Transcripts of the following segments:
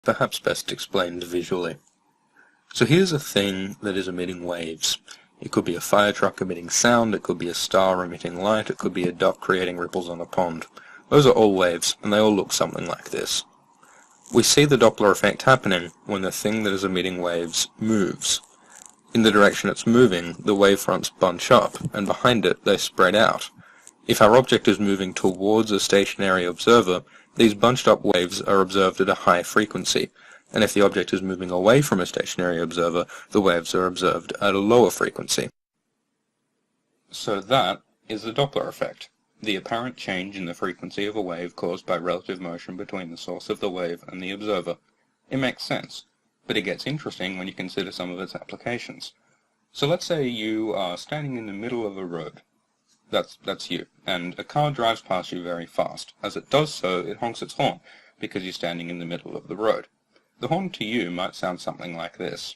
Perhaps best explained visually. So here's a thing that is emitting waves. It could be a fire truck emitting sound, it could be a star emitting light, it could be a duck creating ripples on a pond. Those are all waves, and they all look something like this. We see the Doppler effect happening when the thing that is emitting waves moves. In the direction it's moving, the wavefronts bunch up, and behind it they spread out. If our object is moving towards a stationary observer, these bunched up waves are observed at a high frequency, and if the object is moving away from a stationary observer, the waves are observed at a lower frequency. So that is the Doppler effect, the apparent change in the frequency of a wave caused by relative motion between the source of the wave and the observer. It makes sense, but it gets interesting when you consider some of its applications. So let's say you are standing in the middle of a road. That's you, and a car drives past you very fast. As it does so, it honks its horn, because you're standing in the middle of the road. The horn to you might sound something like this.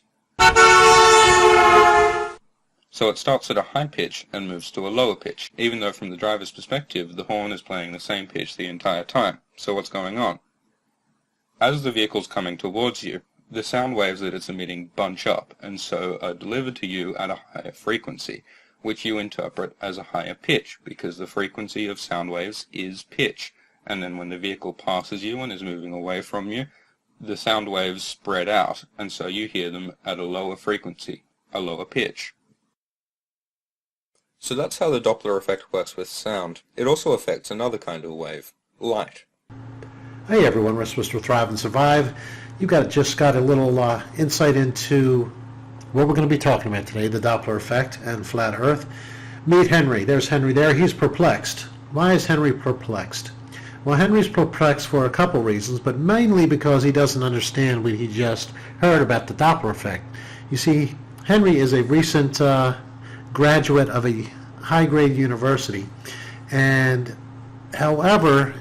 So it starts at a high pitch and moves to a lower pitch, even though from the driver's perspective the horn is playing the same pitch the entire time. So what's going on? As the vehicle's coming towards you, the sound waves that it's emitting bunch up, and so are delivered to you at a higher frequency, which you interpret as a higher pitch, because the frequency of sound waves is pitch, and then when the vehicle passes you and is moving away from you, the sound waves spread out, and so you hear them at a lower frequency, a lower pitch. So that's how the Doppler effect works with sound. It also affects another kind of wave, light. Hey everyone, we're supposed to thrive and survive. You just got a little insight into what we're going to be talking about today, the Doppler effect and flat Earth. Meet Henry. There's Henry there. He's perplexed. Why is Henry perplexed? Well, Henry's perplexed for a couple reasons, but mainly because he doesn't understand what he just heard about the Doppler effect. You see, Henry is a recent graduate of a high-grade university, and however,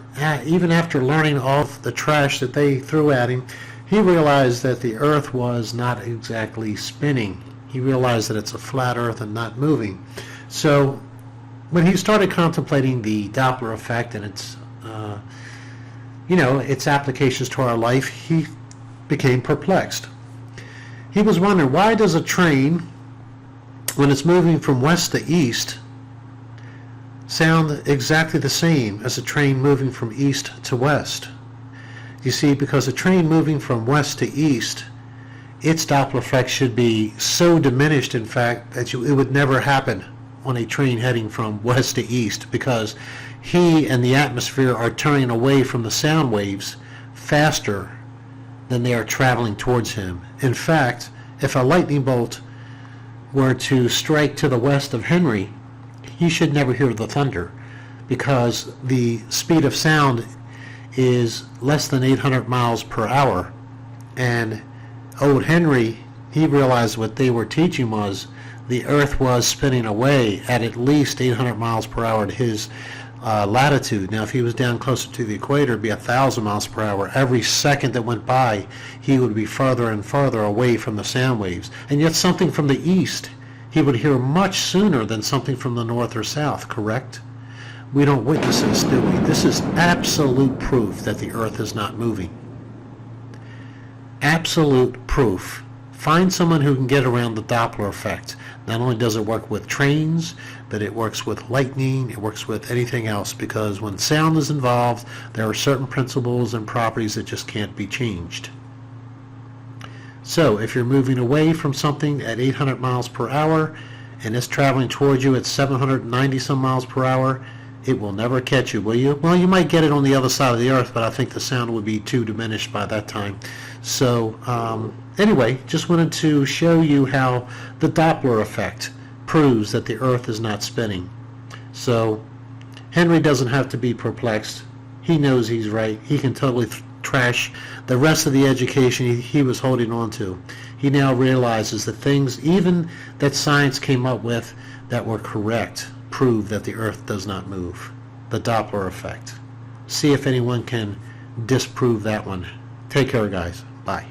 even after learning all the trash that they threw at him, he realized that the Earth was not exactly spinning. He realized that it's a flat Earth and not moving. So when he started contemplating the Doppler effect and its its applications to our life, he became perplexed. He was wondering, why does a train, when it's moving from west to east, sound exactly the same as a train moving from east to west? You see, because a train moving from west to east, its Doppler effect should be so diminished, in fact, that it would never happen on a train heading from west to east, because he and the atmosphere are turning away from the sound waves faster than they are traveling towards him. In fact, if a lightning bolt were to strike to the west of Henry, he should never hear the thunder, because the speed of sound is less than 800 miles per hour. And old Henry, he realized what they were teaching was the Earth was spinning away at least 800 miles per hour to his latitude. Now, if he was down closer to the equator, it'd be 1,000 miles per hour. Every second that went by, he would be further and further away from the sound waves. And yet something from the east, he would hear much sooner than something from the north or south, correct? We don't witness this, do we? This is absolute proof that the Earth is not moving. Absolute proof. Find someone who can get around the Doppler effect. Not only does it work with trains, but it works with lightning, it works with anything else, because when sound is involved, there are certain principles and properties that just can't be changed. So, if you're moving away from something at 800 miles per hour, and it's traveling towards you at 790 some miles per hour, it will never catch you, will you? Well, you might get it on the other side of the Earth, but I think the sound would be too diminished by that time. So, anyway, just wanted to show you how the Doppler effect proves that the Earth is not spinning. So, Henry doesn't have to be perplexed. He knows he's right. He can totally trash the rest of the education he was holding on to. He now realizes that things, even that science came up with, that were correct, prove that the Earth does not move. The Doppler effect. See if anyone can disprove that one. Take care, guys. Bye.